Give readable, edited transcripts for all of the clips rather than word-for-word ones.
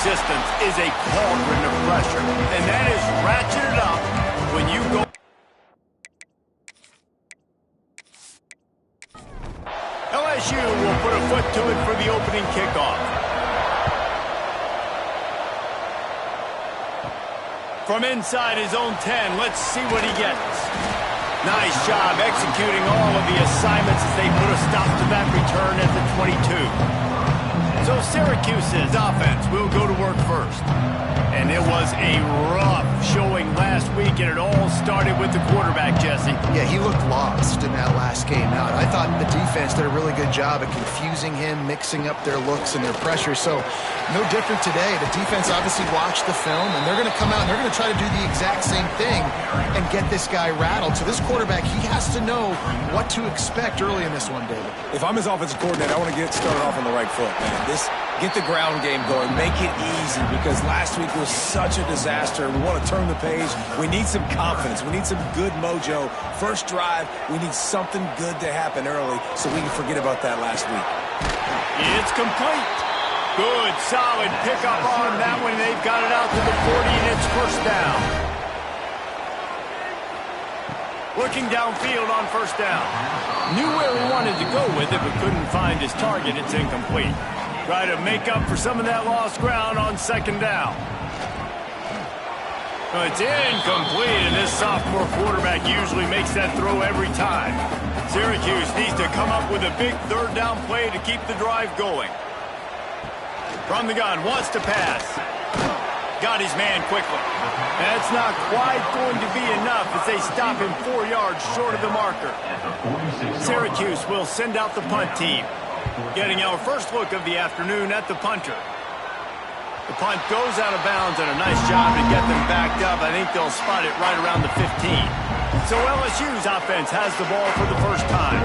resistance is a cauldron of pressure, and that is ratcheted up when you go. LSU will put a foot to it for the opening kickoff. From inside his own 10, let's see what he gets. Nice job executing all of the assignments as they put a stop to that return at the 22. So Syracuse's offense will go to work first. And it was a rough showing last week, and it all started with the quarterback, Jesse. Yeah, he looked lost in that last game out. I thought the defense did a really good job of confusing him, mixing up their looks and their pressure. So no different today. The defense obviously watched the film, and they're going to come out and they're going to try to do the exact same thing and get this guy rattled. So this quarterback, he has to know what to expect early in this one, David. If I'm his offensive coordinator, I want to get started off on the right foot, man. Get the ground game going. Make it easy, because last week was such a disaster. We want to turn the page. We need some confidence. We need some good mojo. First drive, we need something good to happen early so we can forget about that last week. It's complete. Good, solid pickup on that one. They've got it out to the 40, and it's first down. Looking downfield on first down. Knew where he wanted to go with it, but couldn't find his target. It's incomplete. Try to make up for some of that lost ground on second down. It's incomplete, and this sophomore quarterback usually makes that throw every time. Syracuse needs to come up with a big third down play to keep the drive going. From the gun, wants to pass. Got his man quickly. That's not quite going to be enough as they stop him 4 yards short of the marker. Syracuse will send out the punt team. Getting our first look of the afternoon at the punter. The punt goes out of bounds, and a nice job to get them backed up. I think they'll spot it right around the 15. So LSU's offense has the ball for the first time.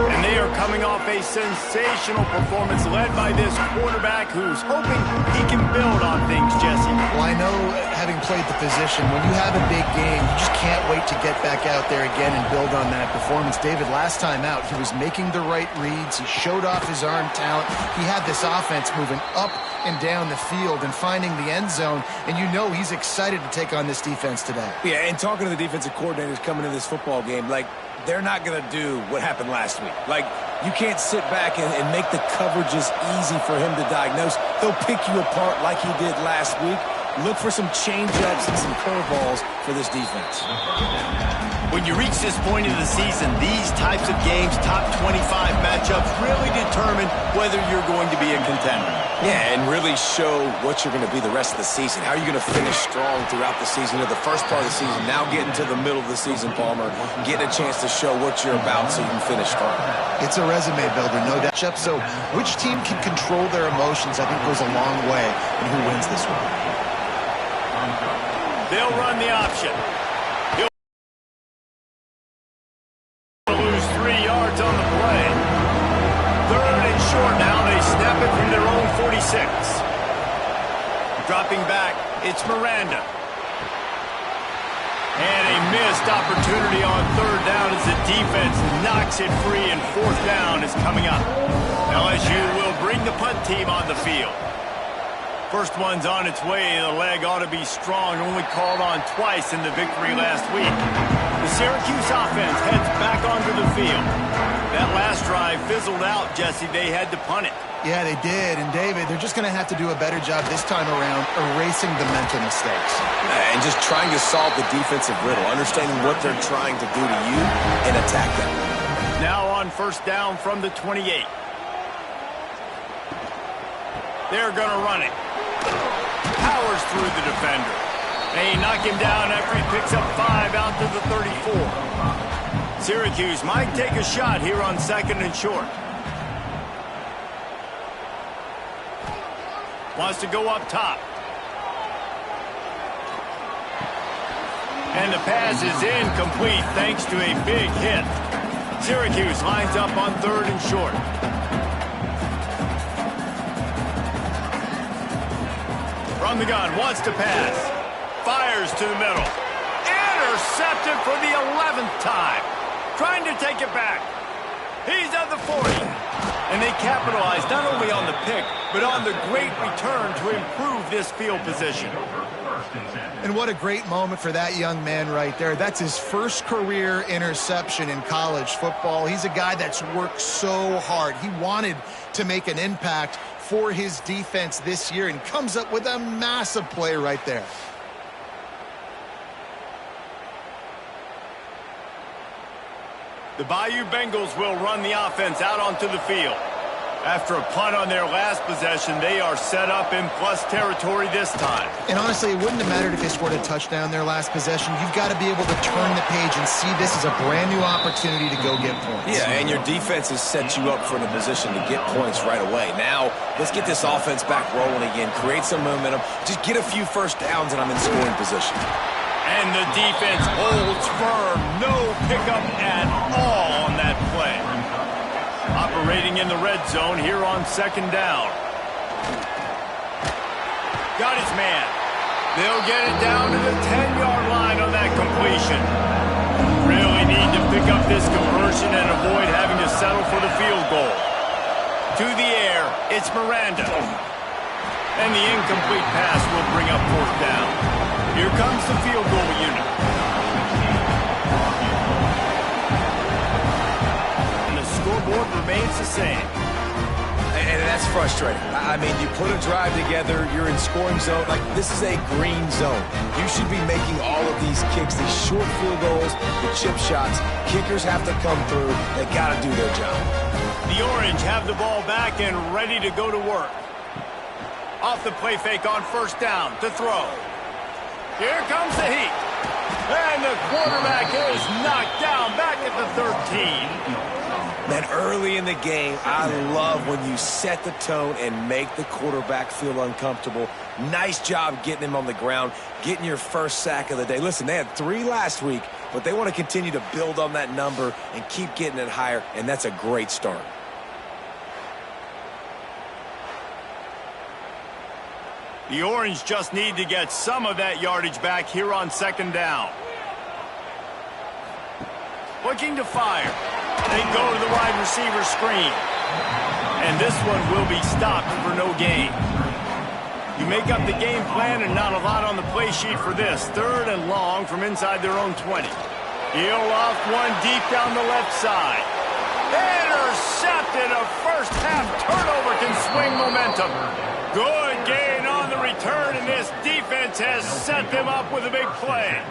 And they are coming off a sensational performance led by this quarterback who's hoping he can build on things, Jesse. Well, I know, having played the position, when you have a big game, you just can't wait to get back out there again and build on that performance. David, last time out, he was making the right reads. He showed off his arm talent. He had this offense moving up and down the field and finding the end zone, and you know he's excited to take on this defense today. Yeah, and talking to the defensive coordinators coming into this football game, like, they're not going to do what happened last week. Like, you can't sit back and make the coverages easy for him to diagnose. They'll pick you apart like he did last week. Look for some change-ups and some curveballs for this defense. When you reach this point of the season, these types of games, top 25 matchups, really determine whether you're going to be a contender. Yeah, and really show what you're going to be the rest of the season. How are you going to finish strong throughout the season, or the first part of the season, now getting to the middle of the season, Palmer, getting a chance to show what you're about so you can finish strong. It's a resume builder, no doubt. So which team can control their emotions, I think, goes a long way in who wins this one. They'll run the option. He'll lose 3 yards on the play. Third and short now. They snap it from their own 46. Dropping back, it's Miranda. And a missed opportunity on third down as the defense knocks it free, and fourth down is coming up. LSU will bring the punt team on the field. First one's on its way. The leg ought to be strong. Only called on twice in the victory last week. The Syracuse offense heads back onto the field. That last drive fizzled out, Jesse. They had to punt it. Yeah, they did. And, David, they're just going to have to do a better job this time around erasing the mental mistakes. And just trying to solve the defensive riddle, understanding what they're trying to do to you and attack them. Now on first down from the 28. They're going to run it. Powers through the defender. They knock him down after he picks up 5 out to the 34. Syracuse might take a shot here on second and short. Wants to go up top. And the pass is incomplete thanks to a big hit. Syracuse lines up on third and short. From the gun, wants to pass. Fires to the middle. Intercepted for the 11th time. Trying to take it back. He's at the 40. And they capitalized not only on the pick, but on the great return to improve this field position. And what a great moment for that young man right there. That's his first career interception in college football. He's a guy that's worked so hard. He wanted to make an impact for his defense this year and comes up with a massive play right there. The Bayou Bengals will run the offense out onto the field. After a punt on their last possession, they are set up in plus territory this time. And honestly, it wouldn't have mattered if they scored a touchdown their last possession. You've got to be able to turn the page and see this as a brand new opportunity to go get points. Yeah, and your defense has set you up for the position to get points right away. Now, let's get this offense back rolling again, create some momentum, just get a few first downs, and I'm in scoring position. And the defense holds firm. No pickup at all on that play. Operating in the red zone here on second down. Got his man. They'll get it down to the 10-yard line on that completion. Really need to pick up this conversion and avoid having to settle for the field goal. To the air, it's Miranda. And the incomplete pass will bring up fourth down. Here comes the field goal unit. And the scoreboard remains the same. And that's frustrating. I mean, you put a drive together, you're in scoring zone. Like, this is a green zone. You should be making all of these kicks, these short field goals, the chip shots. Kickers have to come through. They got to do their job. The Orange have the ball back and ready to go to work. Off the play fake on first down to throw. Here comes the heat. And the quarterback is knocked down back at the 13. Man, early in the game, I love when you set the tone and make the quarterback feel uncomfortable. Nice job getting him on the ground, getting your first sack of the day. Listen, they had 3 last week, but they want to continue to build on that number and keep getting it higher, and that's a great start. The Orange just need to get some of that yardage back here on second down. Looking to fire. They go to the wide receiver screen. And this one will be stopped for no gain. You make up the game plan and not a lot on the play sheet for this. 3rd and long from inside their own 20. Heel off one deep down the left side. Intercepted. A first half turnover can swing momentum. Good gain on the return, and this defense has set them up with a big play.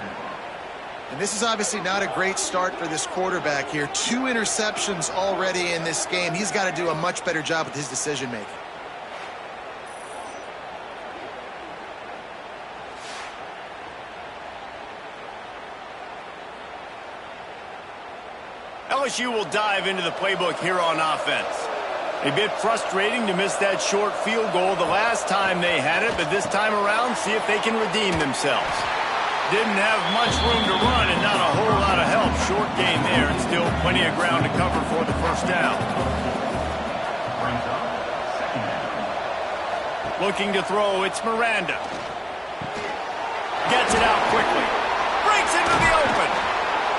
And this is obviously not a great start for this quarterback here. 2 interceptions already in this game. He's got to do a much better job with his decision-making. LSU will dive into the playbook here on offense. A bit frustrating to miss that short field goal the last time they had it, but this time around, see if they can redeem themselves. Didn't have much room to run and not a whole lot of help. Short gain there and still plenty of ground to cover for the first down. Looking to throw, it's Miranda. Gets it out quickly. Breaks into the open.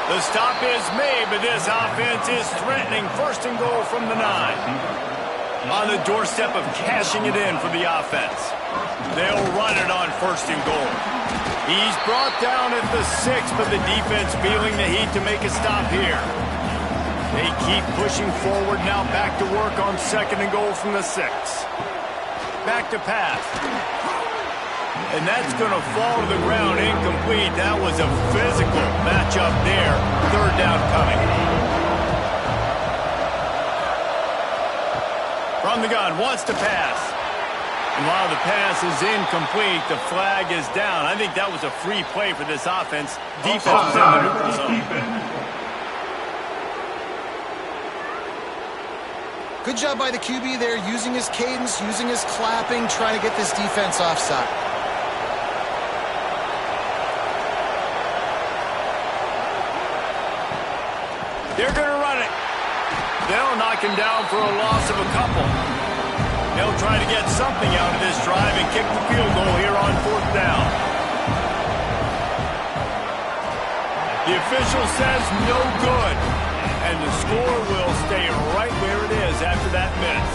The stop is made, but this offense is threatening first and goal from the 9. On the doorstep of cashing it in for the offense. They'll run it on first and goal. He's brought down at the 6, but the defense feeling the heat to make a stop here. They keep pushing forward now, back to work on second and goal from the 6. Back to pass. And that's going to fall to the ground incomplete. That was a physical matchup there. 3rd down coming. From the gun, wants to pass. And while the pass is incomplete, the flag is down. I think that was a free play for this offense. Defense was in the neutral zone. Good job by the QB there, using his cadence, using his clapping, trying to get this defense offside. They're going to run it. They'll knock him down for a loss of a couple. They'll try to get something out of this drive and kick the field goal here on 4th down. The official says no good. And the score will stay right where it is after that miss.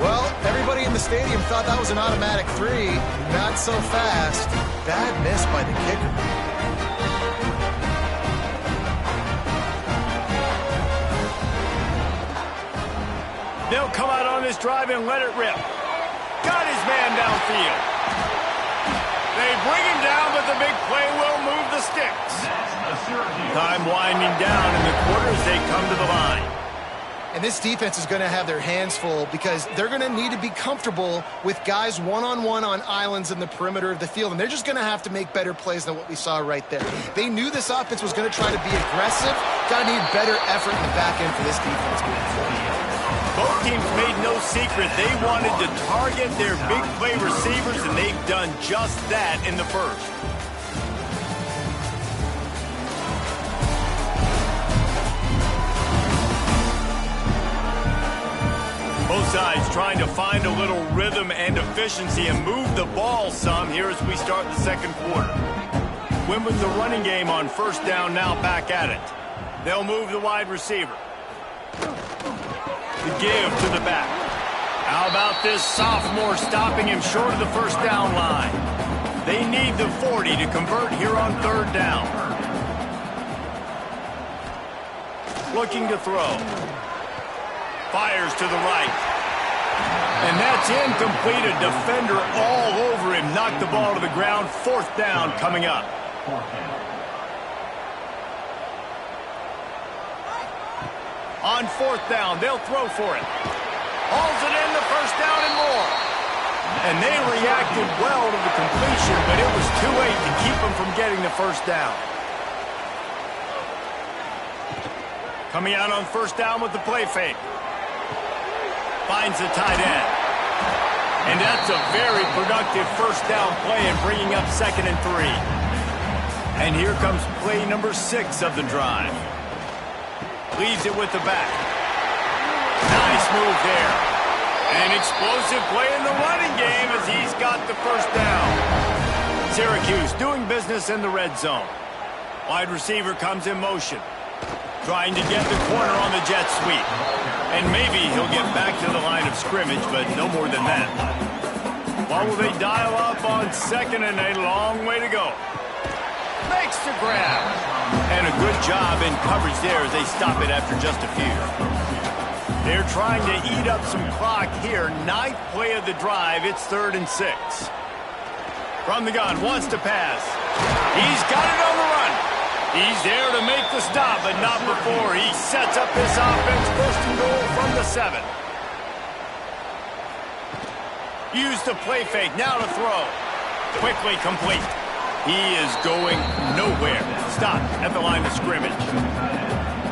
Well, everybody in the stadium thought that was an automatic 3. Not so fast. Bad miss by the kicker. They'll come out on this drive and let it rip. Got his man downfield. They bring him down, but the big play will move the sticks. Time winding down in the quarter as they come to the line. And this defense is going to have their hands full because they're going to need to be comfortable with guys one-on-one on islands in the perimeter of the field. And they're just going to have to make better plays than what we saw right there. They knew this offense was going to try to be aggressive. Got to need better effort in the back end for this defense moving forward. Both teams made no secret they wanted to target their big play receivers, and they've done just that in the first. Both sides trying to find a little rhythm and efficiency and move the ball some here as we start the second quarter. Win with the running game on first down, now back at it. They'll move the wide receiver. The give to the back. How about this sophomore stopping him short of the first down line? They need the 40 to convert here on third down. Looking to throw. Fires to the right. And that's incomplete. A defender all over him. Knocked the ball to the ground. Fourth down coming up. On fourth down, they'll throw for it. Hauls it in, the first down and more. And they reacted well to the completion, but it was too late to keep them from getting the first down. Coming out on first down with the play fake. Finds the tight end. And that's a very productive first down play and bringing up 2nd and 3. And here comes play number 6 of the drive. Leaves it with the back. Nice move there. An explosive play in the running game as he's got the first down. Syracuse doing business in the red zone. Wide receiver comes in motion. Trying to get the corner on the jet sweep. And maybe he'll get back to the line of scrimmage, but no more than that. What will they dial up on 2nd and a long way to go? Makes the grab. And a good job in coverage there as they stop it after just a few. They're trying to eat up some clock here. 9th play of the drive. It's 3rd and 6. From the gun, wants to pass. He's got it on the run. He's there to make the stop, but not before. He sets up this offense. 1st and goal from the 7. Use the play fake. Now to throw. Quickly complete. He is going nowhere. Stopped at the line of scrimmage.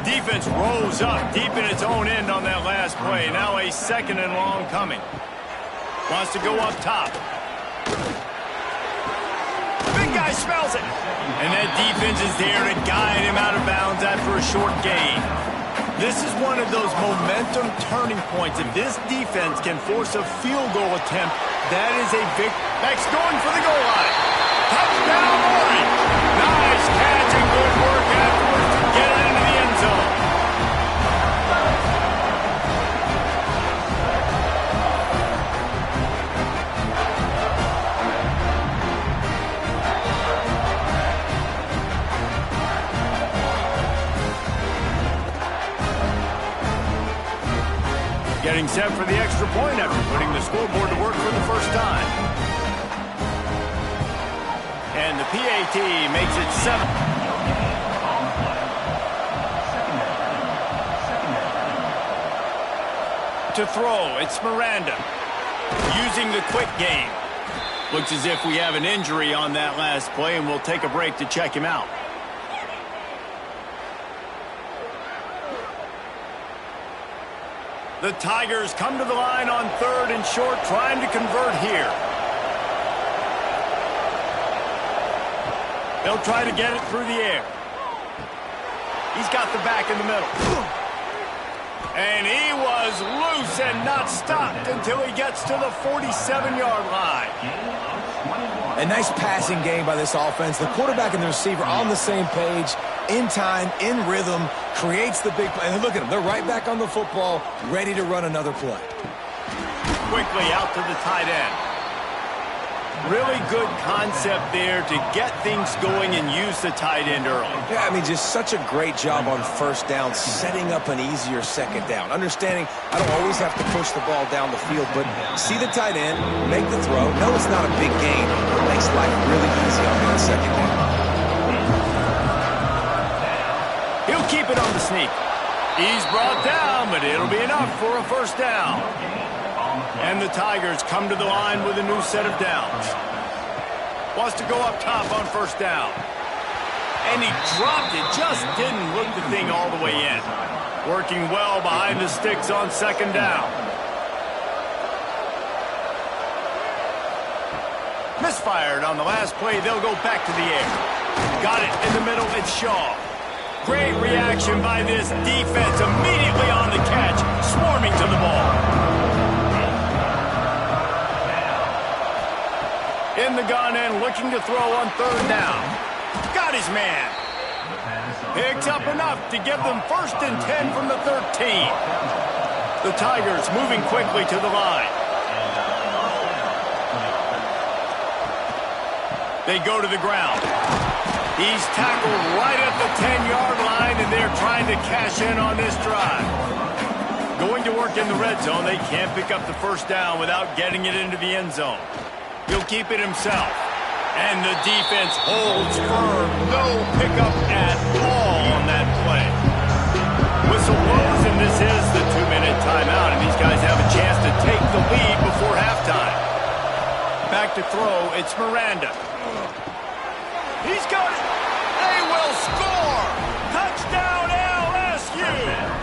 Defense rolls up deep in its own end on that last play. Now a 2nd and long coming. Wants to go up top. Big guy smells it. And that defense is there to guide him out of bounds after a short gain. This is one of those momentum turning points. If this defense can force a field goal attempt, that is a big... Max going for the goal line. Touchdown, Orange. Nice catch and good work afterwards to get it into the end zone. Getting set for the extra point after putting the scoreboard to work for the first time. And the PAT makes it 7. To throw, it's Miranda. Using the quick game. Looks as if we have an injury on that last play, and we'll take a break to check him out. The Tigers come to the line on 3rd and short, trying to convert here. They'll try to get it through the air. He's got the back in the middle. And he was loose and not stopped until he gets to the 47-yard line. A nice passing game by this offense. The quarterback and the receiver on the same page. in time, in rhythm, creates the big play. And look at them. They're right back on the football, ready to run another play. Quickly out to the tight end. Really good concept there to get things going and use the tight end early. Yeah, I mean, just such a great job on first down, setting up an easier second down. Understanding I don't always have to push the ball down the field, but see the tight end, make the throw. No, it's not a big gain, but it makes life really easy on that second down. He'll keep it on the sneak. He's brought down, but it'll be enough for a first down. And the Tigers come to the line with a new set of downs. Wants to go up top on first down. And he dropped it, just didn't look the thing all the way in. Working well behind the sticks on second down. Misfired on the last play, they'll go back to the air. Got it in the middle, it's Shaw. Great reaction by this defense, immediately on the catch, swarming to the ball. In the gun and looking to throw on third down. Got his man. Picks up enough to give them 1st and 10 from the 13. The Tigers moving quickly to the line. They go to the ground. He's tackled right at the 10-yard line, and they're trying to cash in on this drive. Going to work in the red zone, they can't pick up the first down without getting it into the end zone. He'll keep it himself. And the defense holds firm. No pickup at all on that play. Whistle blows, and this is the 2-minute timeout, and these guys have a chance to take the lead before halftime. Back to throw, it's Miranda. He's got it. They will score. Touchdown, LSU.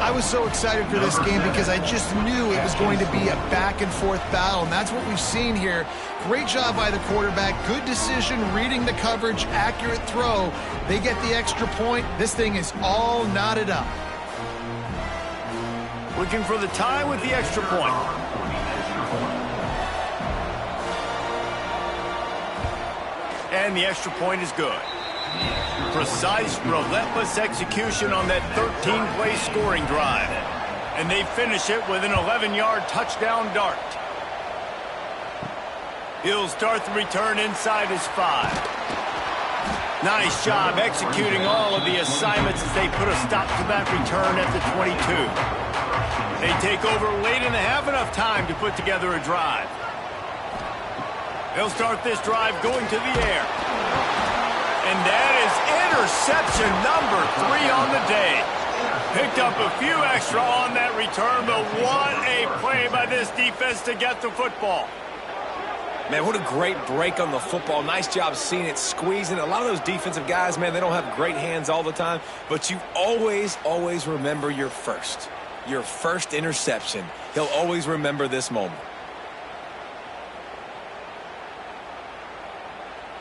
I was so excited for this game because I just knew it was going to be a back-and-forth battle, and that's what we've seen here. Great job by the quarterback, good decision, reading the coverage, accurate throw. They get the extra point. This thing is all knotted up. Looking for the tie with the extra point. And the extra point is good. Precise, relentless execution on that 13-play scoring drive. And they finish it with an 11-yard touchdown dart. He'll start the return inside his 5. Nice job executing all of the assignments as they put a stop to that return at the 22. They take over late in the half, enough time to put together a drive. They'll start this drive going to the air. And that is interception number 3 on the day. Picked up a few extra on that return, but what a play by this defense to get the football. Man, what a great break on the football. Nice job seeing it, squeezing. A lot of those defensive guys, man, they don't have great hands all the time, but you always, always remember your first interception. He'll always remember this moment.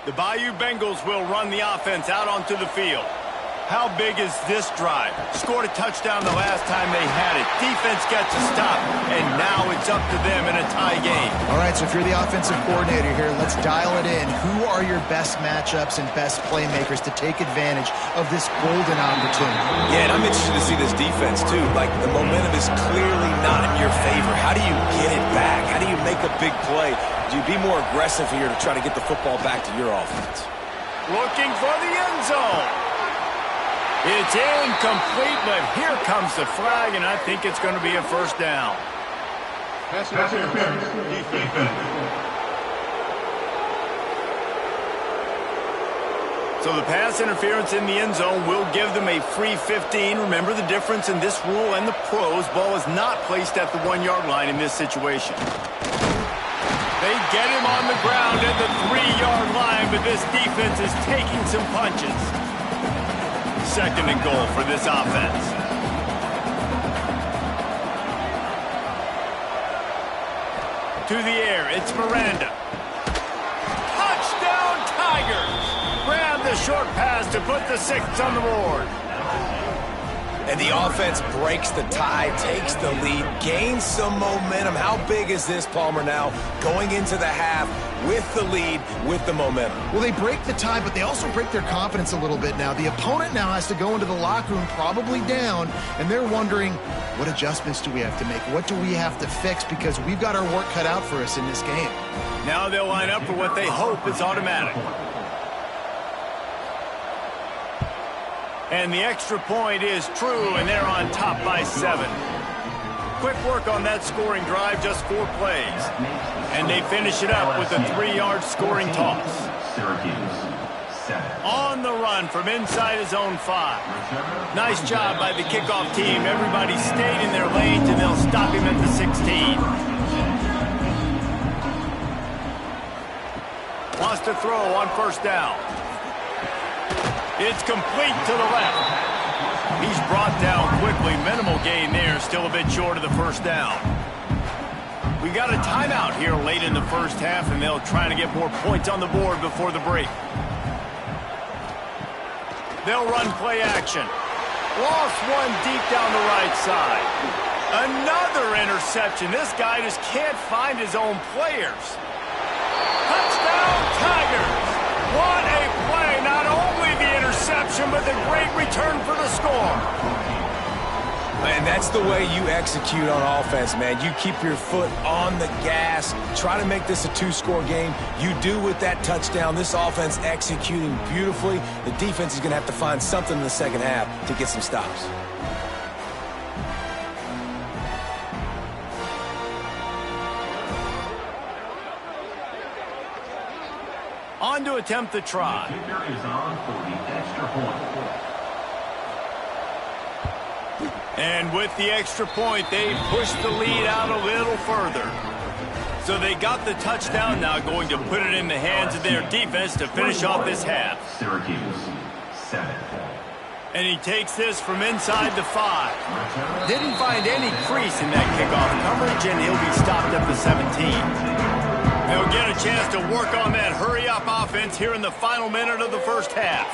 The Bayou Bengals will run the offense out onto the field. How big is this drive? Scored a touchdown the last time they had it. Defense gets a stop, and now it's up to them in a tie game. All right, so if you're the offensive coordinator here, let's dial it in. Who are your best matchups and best playmakers to take advantage of this golden opportunity? Yeah, and I'm interested to see this defense, too. Like, the momentum is clearly not in your favor. How do you get it back? How do you make a big play? Do you be more aggressive here to try to get the football back to your offense? Looking for the end zone. It's incomplete, but here comes the flag, and I think it's going to be a first down. Pass interference. Defense. So the pass interference in the end zone will give them a free 15. Remember the difference in this rule and the pros. Ball is not placed at the 1-yard line in this situation. They get him on the ground at the 3-yard line, but this defense is taking some punches. 2nd and goal for this offense. To the air, it's Miranda. Touchdown, Tigers! Grab the short pass to put the 6 on the board. And the offense breaks the tie, takes the lead, gains some momentum. How big is this, Palmer, now going into the half with the lead, with the momentum? Well, they break the tie, but they also break their confidence a little bit now. The opponent now has to go into the locker room probably down, and they're wondering, what adjustments do we have to make? What do we have to fix? Because we've got our work cut out for us in this game. Now they'll line up for what they hope is automatic. And the extra point is true, and they're on top by 7. Quick work on that scoring drive, just 4 plays. And they finish it up with a 3-yard scoring toss. On the run from inside his own 5. Nice job by the kickoff team. Everybody stayed in their lanes, and they'll stop him at the 16. Wants to throw on first down. It's complete to the left. He's brought down quickly. Minimal gain there. Still a bit short of the first down. We got a timeout here late in the first half, and they'll try to get more points on the board before the break. They'll run play action. Lost one deep down the right side. Another interception. This guy just can't find his own players. Touchdown, Tigers. What a play. Not only the interception, but the great return for the score. And that's the way you execute on offense, man. You keep your foot on the gas. Try to make this a 2-score game. You do with that touchdown. This offense executing beautifully. The defense is going to have to find something in the second half to get some stops. On to attempt the try. Kicker is on for the extra point. And with the extra point, they push the lead out a little further. So they got the touchdown, now going to put it in the hands of their defense to finish off this half. Syracuse, 7. And he takes this from inside the 5. Didn't find any crease in that kickoff coverage, and he'll be stopped at the 17. They'll get a chance to work on that hurry-up offense here in the final minute of the first half.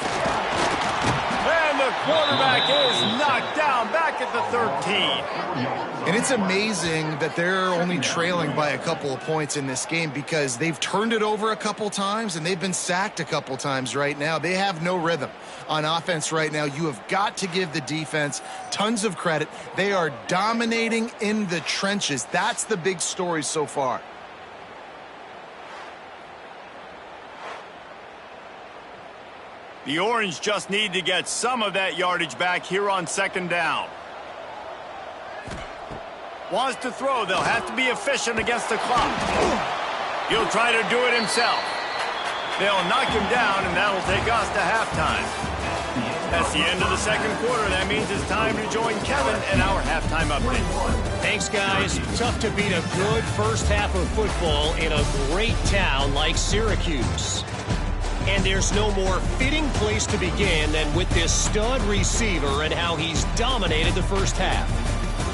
And the quarterback is knocked down back at the 13. And it's amazing that they're only trailing by a couple of points in this game because they've turned it over a couple times and they've been sacked a couple times right now. They have no rhythm on offense right now. You have got to give the defense tons of credit. They are dominating in the trenches. That's the big story so far. The Orange just need to get some of that yardage back here on second down. Wants to throw. They'll have to be efficient against the clock. He'll try to do it himself. They'll knock him down, and that'll take us to halftime. That's the end of the second quarter. That means it's time to join Kevin and our halftime update. Thanks, guys. Tough to beat a good first half of football in a great town like Syracuse. And there's no more fitting place to begin than with this stud receiver and how he's dominated the first half.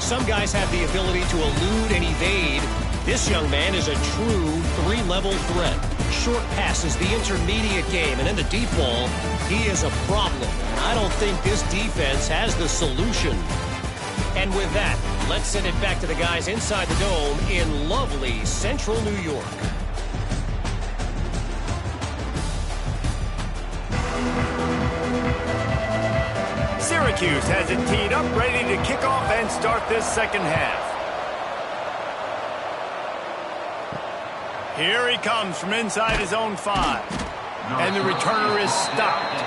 Some guys have the ability to elude and evade. This young man is a true 3-level threat. Short passes, the intermediate game, and in the deep ball, he is a problem. I don't think this defense has the solution. And with that, let's send it back to the guys inside the dome in lovely central New York. Syracuse has it teed up, ready to kick off and start this second half. Here he comes from inside his own 5. And the returner is stopped.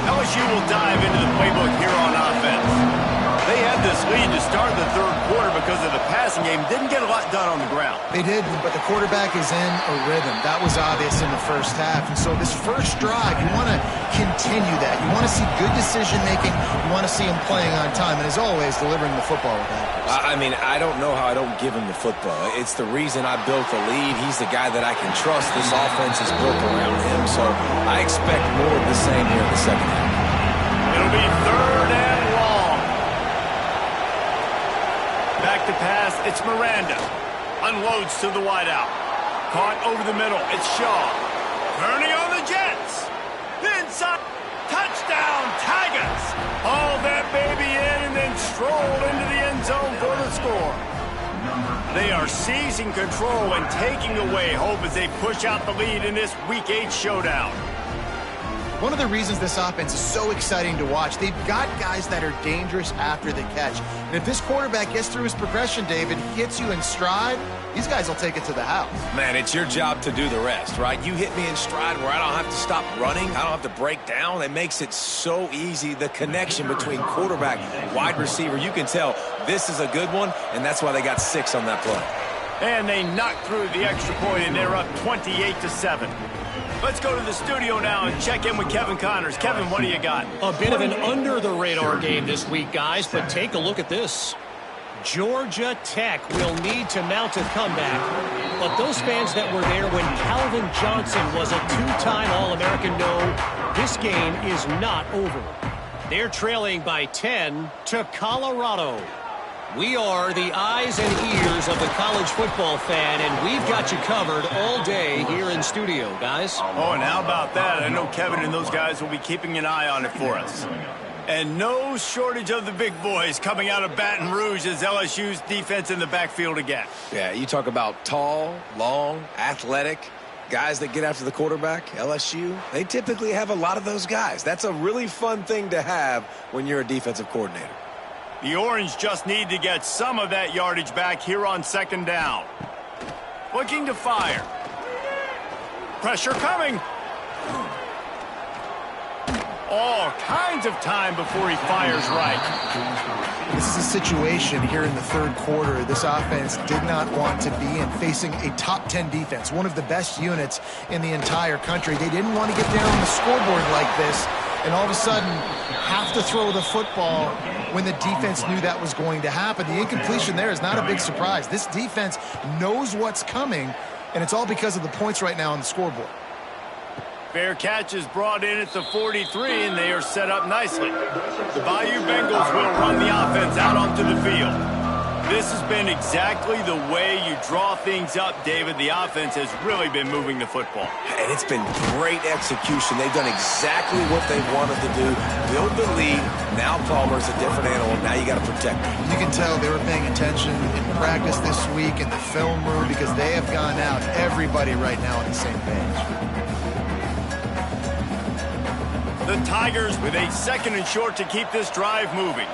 LSU will dive into the playbook here on offense. They had this lead to start the third quarter because of the passing game. Didn't get a lot done on the ground. They did, but the quarterback is in a rhythm. That was obvious in the first half. And so this first drive, you want to continue that. You want to see good decision-making. You want to see him playing on time. And as always, delivering the football with accuracy. I mean, I don't know how I don't give him the football. It's the reason I built the lead. He's the guy that I can trust. This offense is built around him. So I expect more of the same here in the second half. It'll be third and long. Back to pass, it's Miranda. Unloads to the wideout. Caught over the middle, it's Shaw. Turning on the Jets. Inside. Touchdown, Tigers! Hauled that baby in and then strolled into the end zone for the score. They are seizing control and taking away hope as they push out the lead in this Week 8 showdown. One of the reasons this offense is so exciting to watch, they've got guys that are dangerous after the catch. And if this quarterback gets through his progression, David, gets you in stride, these guys will take it to the house. Man, it's your job to do the rest, right? You hit me in stride where I don't have to stop running. I don't have to break down. It makes it so easy. The connection between quarterback and wide receiver, you can tell this is a good one, and that's why they got 6 on that play. And they knocked through the extra point, and they're up 28-7. Let's go to the studio now and check in with Kevin Connors. Kevin, what do you got? A bit of an under-the-radar game this week, guys, but take a look at this. Georgia Tech will need to mount a comeback, but those fans that were there when Calvin Johnson was a 2-time All-American know this game is not over. They're trailing by 10 to Colorado. We are the eyes and ears of the college football fan, and we've got you covered all day here in studio, guys. Oh, and how about that? I know Kevin and those guys will be keeping an eye on it for us. And no shortage of the big boys coming out of Baton Rouge as LSU's defense in the backfield again. Yeah, you talk about tall, long, athletic guys that get after the quarterback. LSU, they typically have a lot of those guys. That's a really fun thing to have when you're a defensive coordinator. The Orange just need to get some of that yardage back here on 2nd down. Looking to fire. Pressure coming. All kinds of time before he fires right. This is a situation here in the 3rd quarter this offense did not want to be in, facing a top 10 defense, one of the best units in the entire country. They didn't want to get down on the scoreboard like this and all of a sudden have to throw the football when the defense knew that was going to happen. The incompletion there is not a big surprise. This defense knows what's coming, and it's all because of the points right now on the scoreboard. Fair catch is brought in at the 43, and they are set up nicely. The Bayou Bengals will run the offense out onto the field. This has been exactly the way you draw things up, David. The offense has really been moving the football. And it's been great execution. They've done exactly what they wanted to do. Build the lead. Now Palmer's a different animal. Now you got to protect him. You can tell they were paying attention in practice this week in the film room because they have gone out, everybody right now on the same page. The Tigers with a 2nd and short to keep this drive moving.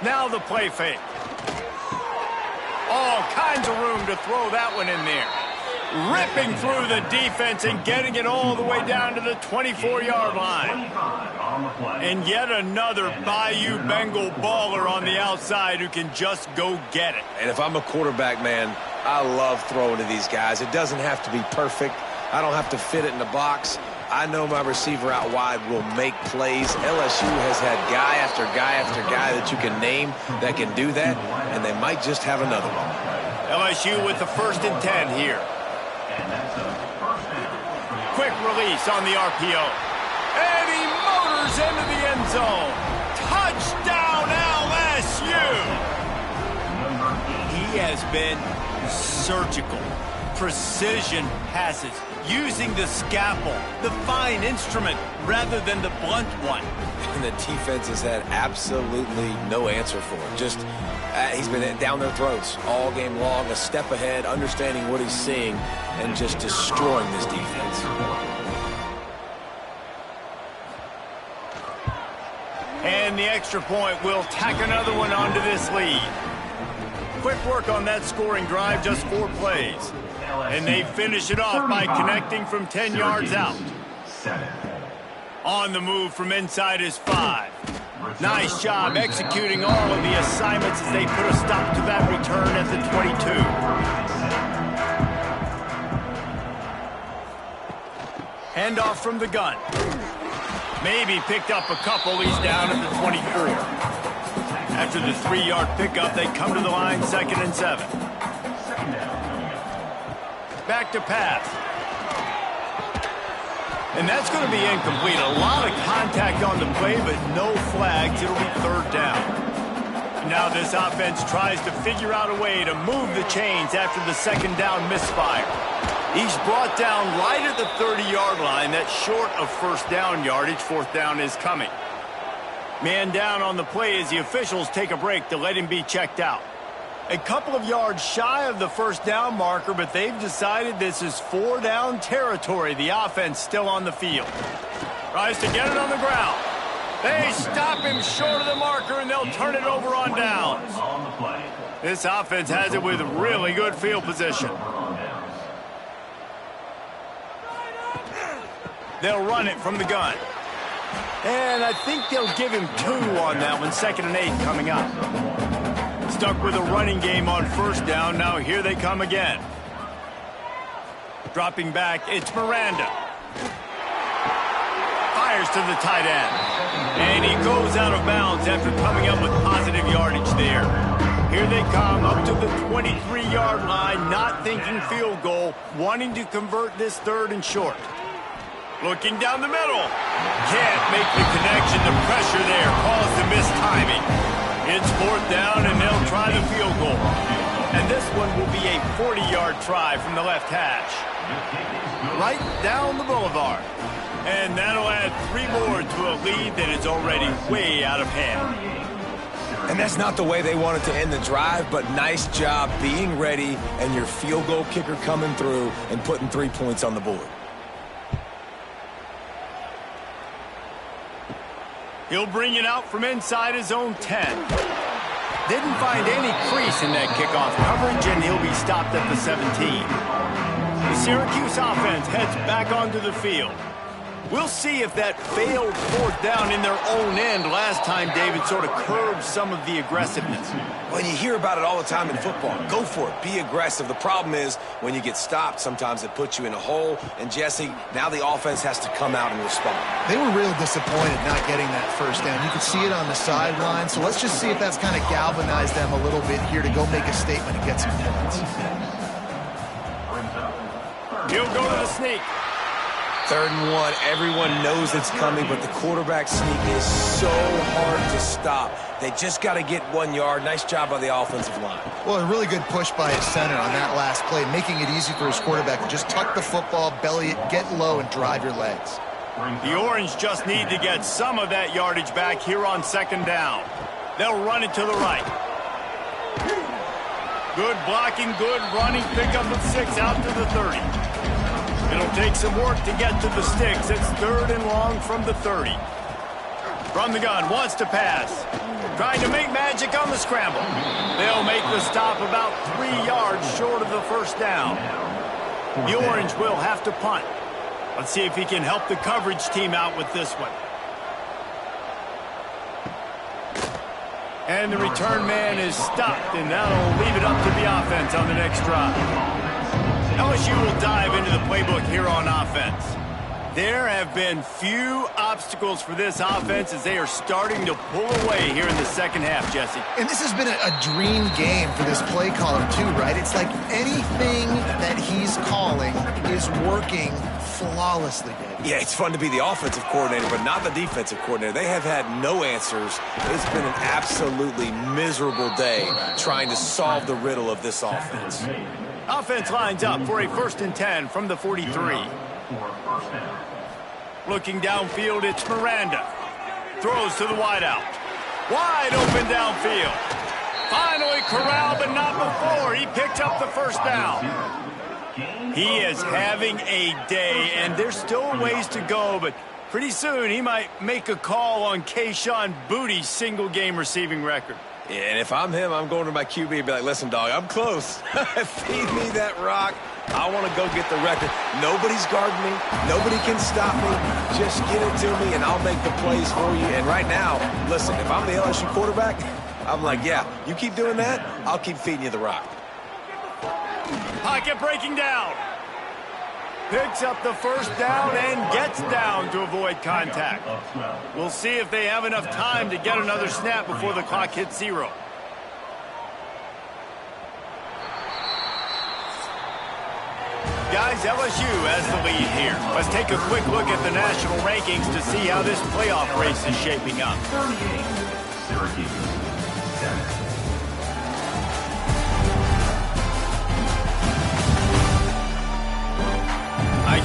Now the play fake. All kinds of room to throw that one in there. Ripping through the defense and getting it all the way down to the 24-yard line. And yet another Bayou Bengal baller on the outside who can just go get it. And if I'm a quarterback, man, I love throwing to these guys. It doesn't have to be perfect. I don't have to fit it in the box. I know my receiver out wide will make plays. LSU has had guy after guy after guy that you can name that can do that, and they might just have another one. LSU with the 1st and 10 here. Quick release on the RPO. And he motors into the end zone. Touchdown, LSU! He has been surgical. Precision passes. Using the scalpel, the fine instrument, rather than the blunt one. And the defense has had absolutely no answer for him. Just, he's been down their throats all game long, a step ahead, understanding what he's seeing, and just destroying this defense. And the extra point will tack another one onto this lead. Quick work on that scoring drive, just 4 plays. And they finish it off by connecting from 10 yards out. On the move from inside is 5. Nice job executing all of the assignments as they put a stop to that return at the 22. Handoff from the gun. Maybe picked up a couple. He's down at the 24. After the 3-yard pickup, they come to the line 2nd and 7. Back to pass. And that's going to be incomplete. A lot of contact on the play, but no flags. It'll be 3rd down. Now this offense tries to figure out a way to move the chains after the 2nd down misfire. He's brought down right at the 30-yard line. That's short of first down yardage. Fourth down is coming. Man down on the play as the officials take a break to let him be checked out. A couple of yards shy of the first down marker, but they've decided this is 4-down territory. The offense still on the field. Tries to get it on the ground. They stop him short of the marker, and they'll turn it over on downs. This offense has it with really good field position. They'll run it from the gun. And I think they'll give him 2 on that one. 2nd and 8 coming up. Stuck with a running game on first down. Now here they come again. Dropping back, it's Miranda. Fires to the tight end. And he goes out of bounds after coming up with positive yardage there. Here they come up to the 23-yard line, not thinking field goal, wanting to convert this 3rd and short. Looking down the middle. Can't make the connection. The pressure there caused the mistiming. It's 4th down, and they'll try the field goal. And this one will be a 40-yard try from the left hash. Right down the boulevard. And that'll add 3 more to a lead that is already way out of hand. And that's not the way they wanted to end the drive, but nice job being ready and your field goal kicker coming through and putting 3 points on the board. He'll bring it out from inside his own 10. Didn't find any crease in that kickoff coverage, and he'll be stopped at the 17. The Syracuse offense heads back onto the field. We'll see if that failed 4th down in their own end last time, David, sort of curbed some of the aggressiveness. Well, you hear about it all the time in football. Go for it. Be aggressive. The problem is when you get stopped, sometimes it puts you in a hole. And, Jesse, now the offense has to come out and respond. They were real disappointed not getting that first down. You could see it on the sideline. So let's just see if that's kind of galvanized them a little bit here to go make a statement and get some points. He'll go to the sneak. 3rd and 1. Everyone knows it's coming, but the quarterback sneak is so hard to stop. They just got to get 1 yard. Nice job by the offensive line. Well, a really good push by his center on that last play, making it easy for his quarterback to just tuck the football, belly it, get low, and drive your legs. The Orange just need to get some of that yardage back here on 2nd down. They'll run it to the right. Good blocking, good running. Pick up at 6 out to the 30. It'll take some work to get to the sticks. It's 3rd and long from the 30. From the gun, wants to pass. Trying to make magic on the scramble. They'll make the stop about 3 yards short of the first down. The Orange will have to punt. Let's see if he can help the coverage team out with this one. And the return man is stopped, and that'll leave it up to the offense on the next drive. LSU will dive into the playbook here on offense. There have been few obstacles for this offense as they are starting to pull away here in the 2nd half, Jesse. And this has been a dream game for this play caller too, right? It's like anything that he's calling is working flawlessly, David. Yeah, it's fun to be the offensive coordinator, but not the defensive coordinator. They have had no answers. It's been an absolutely miserable day trying to solve the riddle of this offense. Offense lines up for a 1st and 10 from the 43. Looking downfield, it's Miranda. Throws to the wideout. Wide open downfield. Finally corralled, but not before. He picked up the first down. He is having a day, and there's still ways to go, but pretty soon he might make a call on Kayshon Boutte's single-game receiving record. Yeah, and if I'm him, I'm going to my QB and be like, listen, dog, I'm close. Feed me that rock. I want to go get the record. Nobody's guarding me. Nobody can stop me. Just get it to me, and I'll make the plays for you. And right now, listen, if I'm the LSU quarterback, I'm like, yeah, you keep doing that, I'll keep feeding you the rock. Pocket breaking down. Picks up the first down and gets down to avoid contact. We'll see if they have enough time to get another snap before the clock hits 0. Guys, LSU has the lead here. Let's take a quick look at the national rankings to see how this playoff race is shaping up. 38, Syracuse, 7.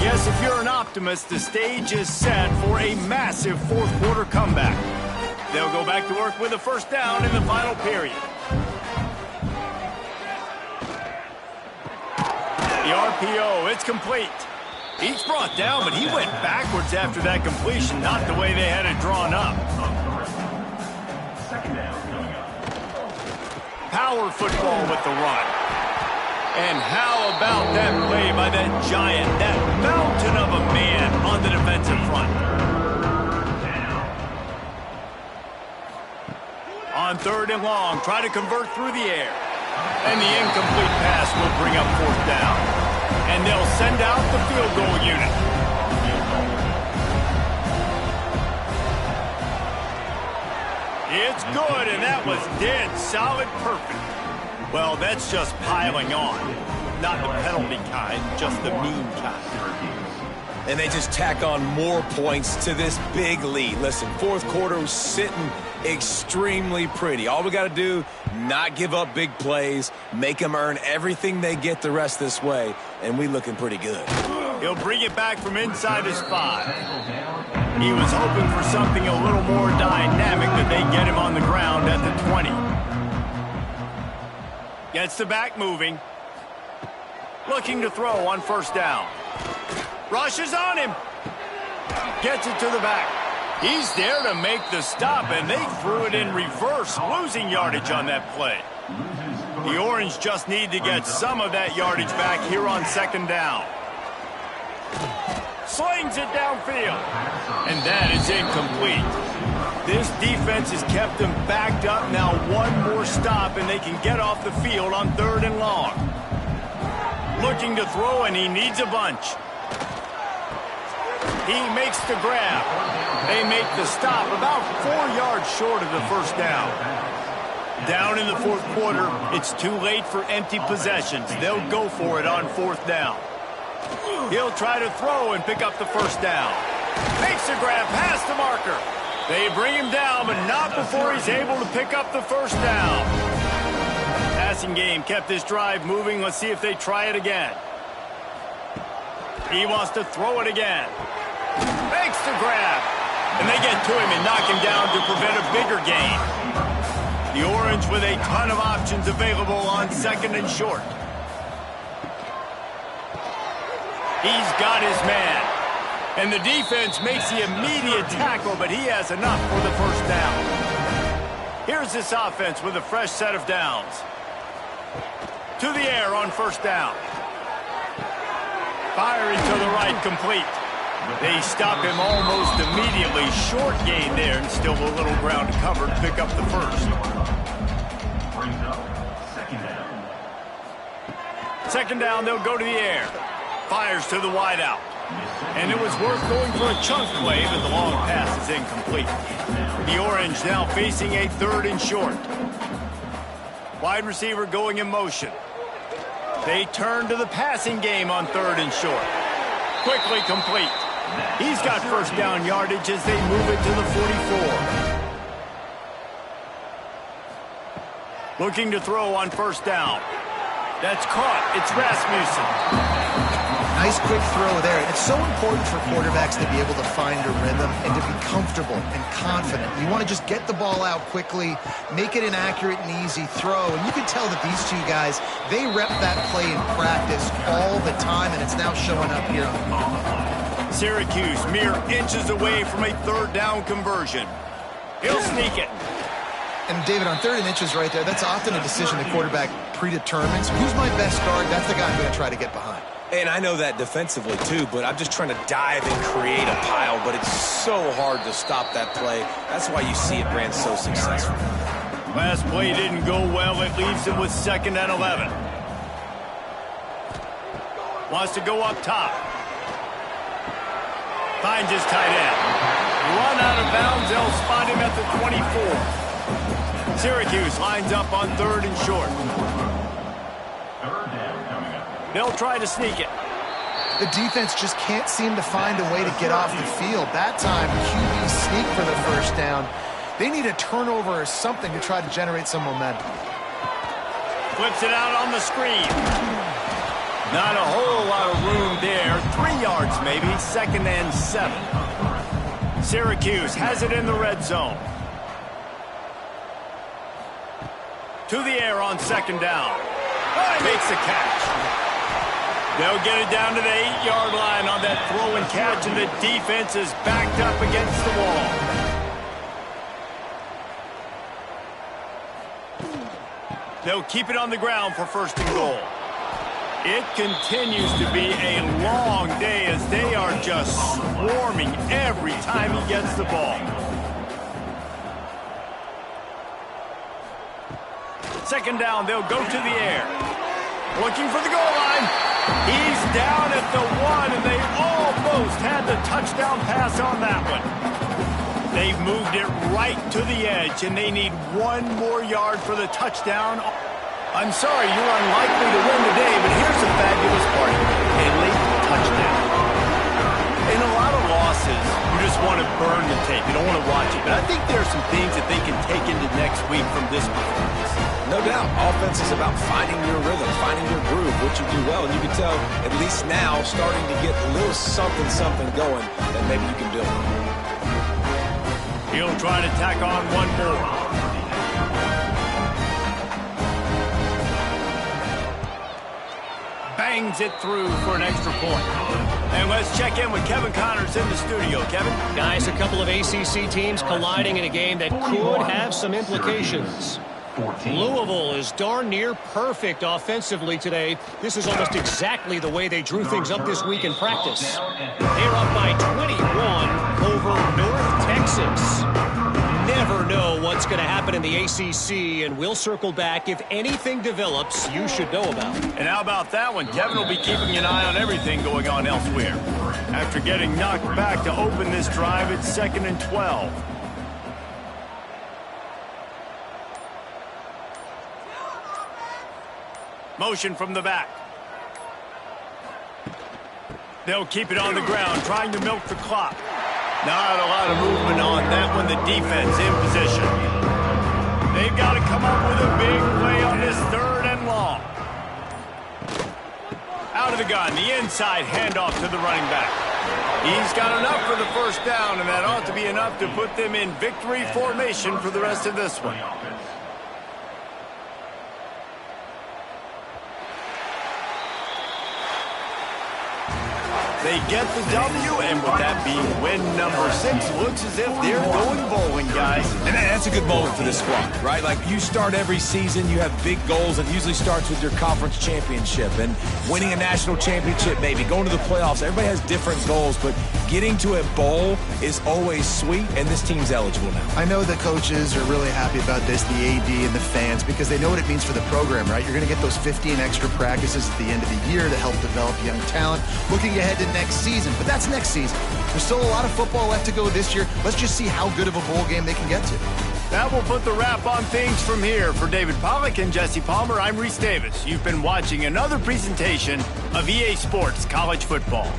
guess if you're an optimist, the stage is set for a massive fourth quarter comeback. They'll go back to work with a first down in the final period. The RPO, it's complete. He's brought down, but he went backwards after that completion, not the way they had it drawn up. Second down coming up. Power football with the run. And how about that play by that giant, that mountain of a man on the defensive front? On third and long, try to convert through the air. And the incomplete pass will bring up fourth down. And they'll send out the field goal unit. It's good, and that was dead solid perfect. Well, that's just piling on. Not the penalty kind, just the mean kind. And they just tack on more points to this big lead. Listen, fourth quarter was sitting extremely pretty. All we got to do, not give up big plays, make them earn everything they get the rest this way, and we looking pretty good. He'll bring it back from inside his 5. He was hoping for something a little more dynamic, that they get him on the ground at the 20. Gets the back moving. Looking to throw on first down. Rushes on him. Gets it to the back. He's there to make the stop, and they threw it in reverse, losing yardage on that play. The Orange just need to get some of that yardage back here on second down. Slings it downfield. And that is incomplete. This defense has kept them backed up. Now one more stop, and they can get off the field on third and long. Looking to throw, and he needs a bunch. He makes the grab. They make the stop about 4 yards short of the first down. Down in the fourth quarter, it's too late for empty possessions. They'll go for it on fourth down. He'll try to throw and pick up the first down. Makes the grab past the marker. They bring him down, but not before he's able to pick up the first down. Passing game kept this drive moving. Let's see if they try it again. He wants to throw it again. Makes the grab. And they get to him and knock him down to prevent a bigger gain. The Orange with a ton of options available on second and short. He's got his man. And the defense makes the immediate tackle, but he has enough for the first down. Here's this offense with a fresh set of downs. To the air on first down. Firing to the right, complete. They stop him almost immediately. Short gain there, and still a little ground to cover to pick up the first. Brings up second down. Second down, they'll go to the air. Fires to the wideout. And it was worth going for a chunk play, but the long pass is incomplete. The Orange now facing a third and short. Wide receiver going in motion. They turn to the passing game on third and short. Quickly complete. He's got first down yardage as they move it to the 44. Looking to throw on first down. That's caught. It's Rasmussen. Nice quick throw there. It's so important for quarterbacks to be able to find a rhythm and to be comfortable and confident. You want to just get the ball out quickly, make it an accurate and easy throw. And you can tell that these two guys, they rep that play in practice all the time, and it's now showing up here. Syracuse mere inches away from a third down conversion. He'll sneak it. And David, on third and inches right there, that's often a decision the quarterback predetermines. Who's my best guard? That's the guy I'm going to try to get behind. And I know that defensively, too, but I'm just trying to dive and create a pile, but it's so hard to stop that play. That's why you see it ran so successful. Last play didn't go well. It leaves him with second and 11. Wants to go up top. Finds his tight end. Run out of bounds. They'll spot him at the 24. Syracuse lines up on third and short. They'll try to sneak it. The defense just can't seem to find a way to get off the field. That time, QB sneak for the first down. They need a turnover or something to try to generate some momentum. Flips it out on the screen. Not a whole lot of room there. 3 yards maybe. 2nd and 7. Syracuse has it in the red zone. To the air on 2nd down. Oh, he makes the catch. They'll get it down to the 8-yard line on that throw and catch, and the defense is backed up against the wall. They'll keep it on the ground for 1st and goal. It continues to be a long day as they are just swarming every time he gets the ball. 2nd down, they'll go to the air. Looking for the goal line. He's down at the 1, and they almost had the touchdown pass on that one. They've moved it right to the edge, and they need 1 more yard for the touchdown. I'm sorry, you're unlikely to win today, but here's the fabulous part. A late touchdown. In a lot of losses, you just want to burn the tape. You don't want to watch it. But I think there are some things that they can take into next week from this performance. No doubt. Offense is about finding your rhythm, finding your groove, what you do well. And you can tell, at least now, starting to get a little something going that maybe you can build. He'll try to tack on 1 more. Bangs it through for an extra point. And let's check in with Kevin Connors in the studio. Kevin? Guys, a couple of ACC teams colliding in a game that could have some implications. Louisville is darn near perfect offensively today. This is almost exactly the way they drew things up this week in practice. They're up by 21 over North Texas. Never know what's going to happen in the ACC, and we'll circle back if anything develops you should know about. And how about that one? Kevin will be keeping an eye on everything going on elsewhere. After getting knocked back to open this drive, it's 2nd and 12. Motion from the back. They'll keep it on the ground, trying to milk the clock. Not a lot of movement on that one. The defense in position. They've got to come up with a big play on this 3rd and long. Out of the gun, the inside handoff to the running back. He's got enough for the 1st down, and that ought to be enough to put them in victory formation for the rest of this one. They get the W, and with that being win number 6, looks as if they're going bowling, guys. And that's a good moment for this squad, right? Like, you start every season, you have big goals. It usually starts with your conference championship and winning a national championship, maybe going to the playoffs. Everybody has different goals, but getting to a bowl is always sweet, and this team's eligible now. I know the coaches are really happy about this, the AD and the fans, because they know what it means for the program, right? You're going to get those 15 extra practices at the end of the year to help develop young talent. Looking ahead to next season, but that's next season. There's still a lot of football left to go this year. Let's just see how good of a bowl game they can get to. That will put the wrap on things from here. For David Pollack and Jesse Palmer, I'm Reese Davis. You've been watching another presentation of EA Sports College Football.